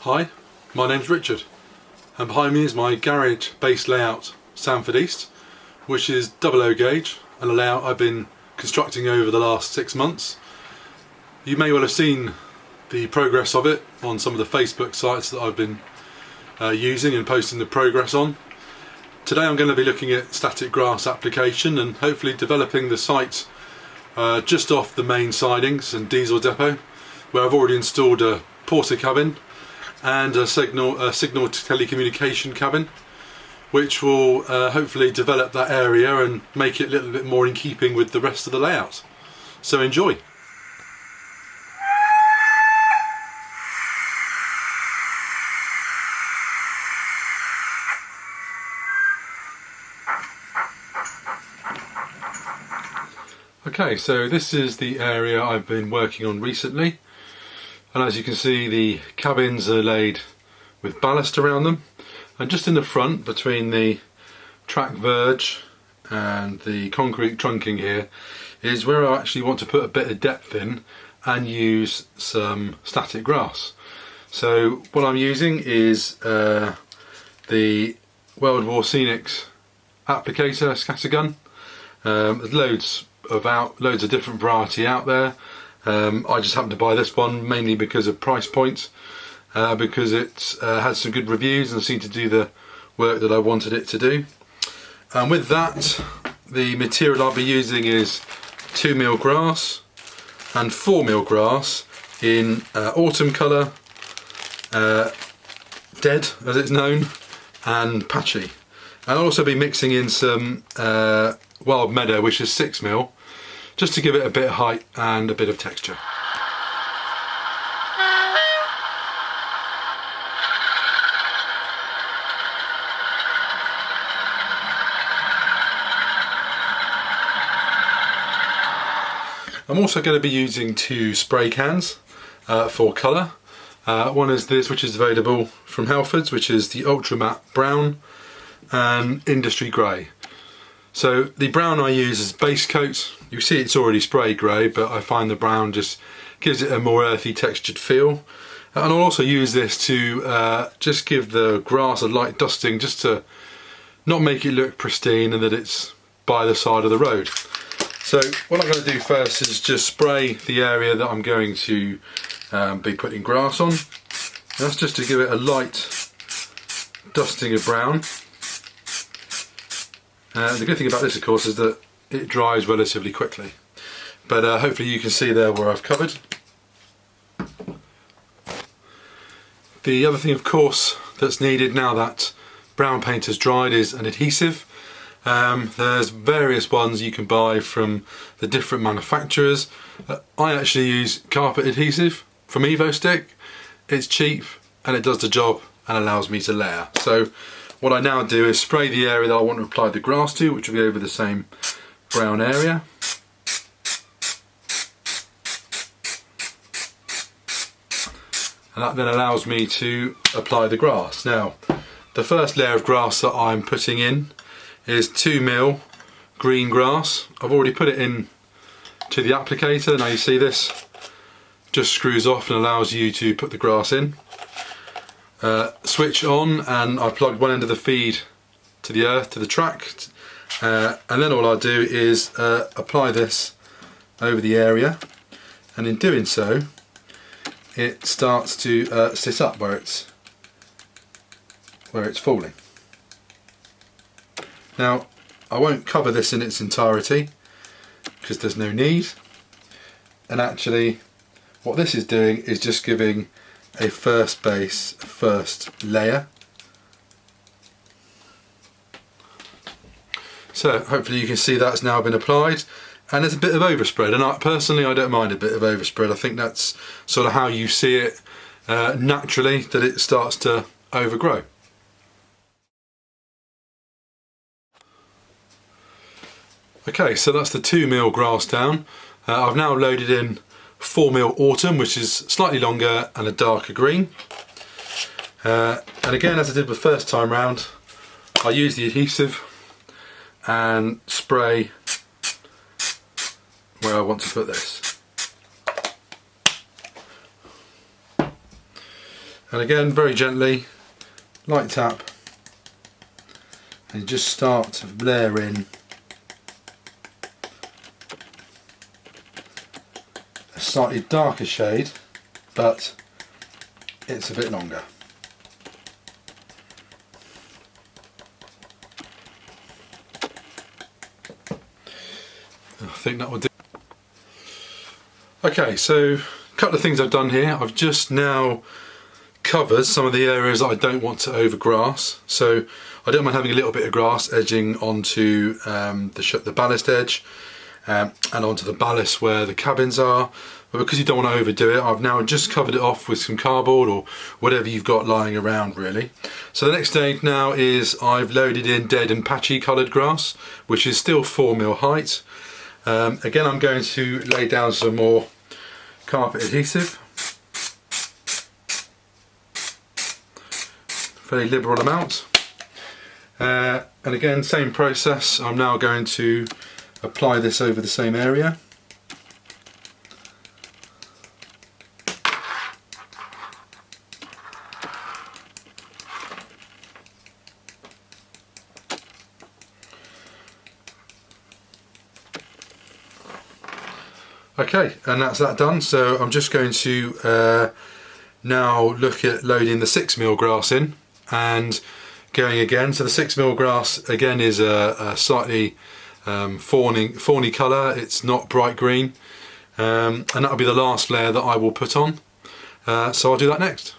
Hi, my name's Richard, and behind me is my garage base layout Sanford East, which is 00 gauge and a layout I've been constructing over the last 6 months. You may well have seen the progress of it on some of the Facebook sites that I've been using and posting the progress on. Today I'm going to be looking at static grass application and hopefully developing the site just off the main sidings and diesel depot, where I've already installed a porter cabin and a signal telecommunication cabin, which will hopefully develop that area and make it a little bit more in keeping with the rest of the layout. So enjoy! Okay, so this is the area I've been working on recently, and as you can see the cabins are laid with ballast around them, and just in the front between the track verge and the concrete trunking here is where I actually want to put a bit of depth in and use some static grass. So what I'm using is the World War Scenics applicator scattergun. There's loads of different variety out there. I just happened to buy this one mainly because of price point, because it had some good reviews and seemed to do the work that I wanted it to do. And with that, the material I'll be using is 2mm grass and 4mm grass in autumn colour, dead as it's known, and patchy. And I'll also be mixing in some wild meadow, which is 6mm, just to give it a bit of height and a bit of texture. I'm also going to be using 2 spray cans for colour. One is this, which is available from Halfords, which is the Ultra Matte Brown and Industry Grey. So the brown I use as base coat. You see it's already spray grey, but I find the brown just gives it a more earthy textured feel. And I'll also use this to just give the grass a light dusting, just to not make it look pristine and that it's by the side of the road. So what I'm going to do first is just spray the area that I'm going to be putting grass on. That's just to give it a light dusting of brown. The good thing about this, of course, is that it dries relatively quickly, but hopefully you can see there where I've covered. The other thing, of course, that's needed now that brown paint has dried is an adhesive. There's various ones you can buy from the different manufacturers. I actually use carpet adhesive from EvoStick. It's cheap and it does the job and allows me to layer. So what I now do is spray the area that I want to apply the grass to, which will be over the same brown area. And that then allows me to apply the grass. Now, the first layer of grass that I'm putting in is 2mm green grass. I've already put it in to the applicator. Now you see this just screws off and allows you to put the grass in. Switch on, and I plugged one end of the feed to the earth, to the track, and then all I do is apply this over the area, and in doing so it starts to sit up where it's falling. Now I won't cover this in its entirety because there's no need, and actually what this is doing is just giving a first layer. So hopefully you can see that's now been applied, and there's a bit of overspread, and personally I don't mind a bit of overspread. I think that's sort of how you see it naturally, that it starts to overgrow. Okay, so that's the 2mm grass down. I've now loaded in 4mm autumn, which is slightly longer and a darker green. And again, as I did the first time round, I use the adhesive and spray where I want to put this. And again, very gently, light tap, and you just start to layer in a slightly darker shade, but it's a bit longer. I think that will do. Okay, so a couple of things I've done here. I've just now covered some of the areas that I don't want to overgrass. So I don't mind having a little bit of grass edging onto the ballast edge and onto the ballast where the cabins are. But because you don't want to overdo it, I've now just covered it off with some cardboard or whatever you've got lying around really. So the next stage now is I've loaded in dead and patchy coloured grass, which is still 4mm height. Again, I'm going to lay down some more carpet adhesive, fairly liberal amount, and again, same process. I'm now going to apply this over the same area. Okay, and that's that done. So I'm just going to now look at loading the 6mm grass in and going again. So the 6mm grass again is a slightly fawny colour. It's not bright green, and that'll be the last layer that I will put on. So I'll do that next.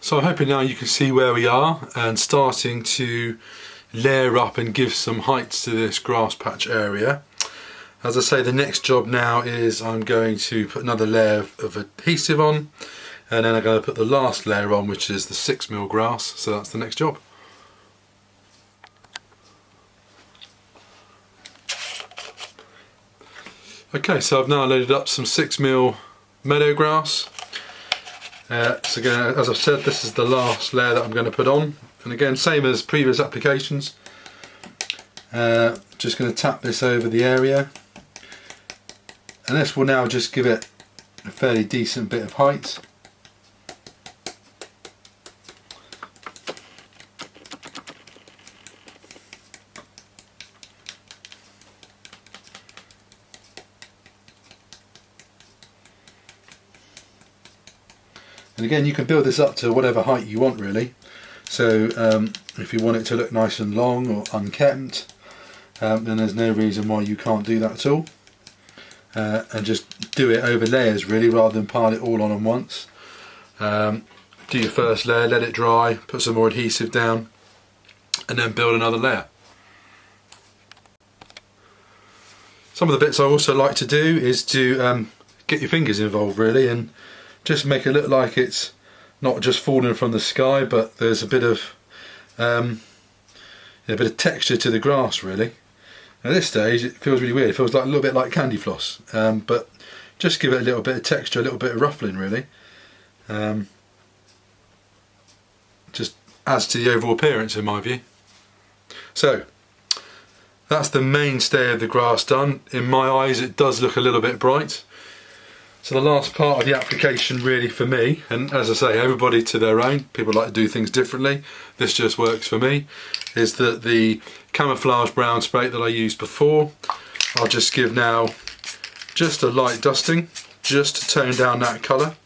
So I'm hoping now you can see where we are and starting to layer up and give some heights to this grass patch area. As I say, the next job now is I'm going to put another layer of adhesive on, and then I'm going to put the last layer on, which is the 6mm grass. So that's the next job. Okay, so I've now loaded up some 6mm meadow grass. So again, as I've said, this is the last layer that I'm going to put on, and again, same as previous applications, just going to tap this over the area, and this will now just give it a fairly decent bit of height. And again, you can build this up to whatever height you want really. So if you want it to look nice and long or unkempt, then there's no reason why you can't do that at all. And just do it over layers really, rather than pile it all on once. Do your first layer, let it dry, put some more adhesive down, and then build another layer. Some of the bits I also like to do is to get your fingers involved really, and just make it look like it's not just falling from the sky, but there's a bit of texture to the grass really. At this stage it feels really weird, it feels like a little bit like candy floss, but just give it a little bit of texture, a little bit of ruffling really. Just adds to the overall appearance in my view. So that's the mainstay of the grass done. In my eyes it does look a little bit bright. So the last part of the application really for me, and as I say, everybody to their own, people like to do things differently, this just works for me, is that the camouflage brown spray that I used before, I'll just give now just a light dusting, just to tone down that colour,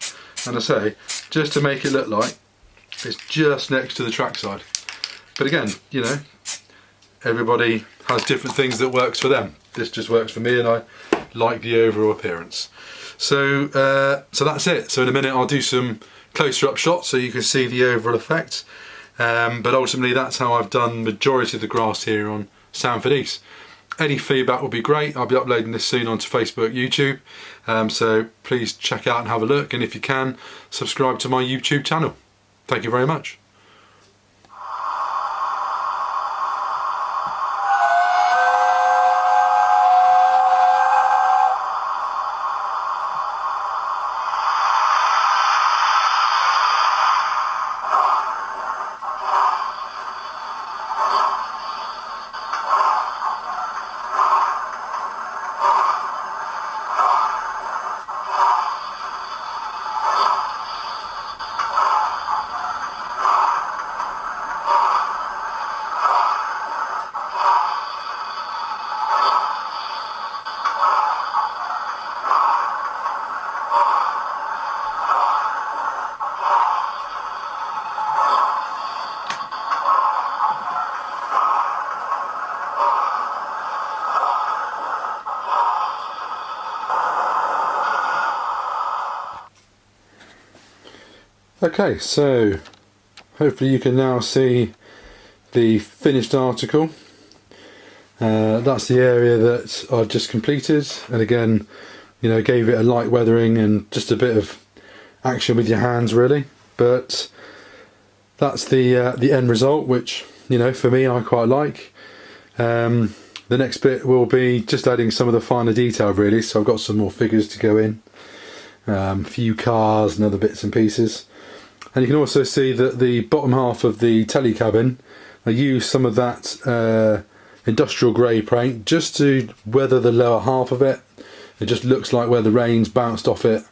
and I say, just to make it look like it's just next to the trackside. But again, you know, everybody has different things that works for them. This just works for me, and I like the overall appearance. So that's it. So in a minute I'll do some closer up shots so you can see the overall effect. But ultimately that's how I've done majority of the grass here on Sandford East. Any feedback will be great. I'll be uploading this soon onto Facebook, YouTube. So please check out and have a look, and if you can, subscribe to my YouTube channel. Thank you very much. Okay, so hopefully you can now see the finished article. That's the area that I've just completed, and again, you know, gave it a light weathering and just a bit of action with your hands really. But that's the end result, which, you know, for me, I quite like. The next bit will be just adding some of the finer detail really, so I've got some more figures to go in, a few cars and other bits and pieces. And you can also see that the bottom half of the telly cabin, I used some of that industrial grey paint just to weather the lower half of it. It just looks like where the rain's bounced off it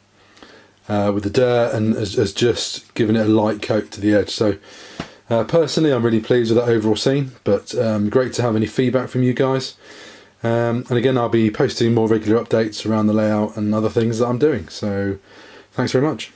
with the dirt, and has just given it a light coat to the edge. So personally, I'm really pleased with that overall scene, but great to have any feedback from you guys. And again, I'll be posting more regular updates around the layout and other things that I'm doing. So thanks very much.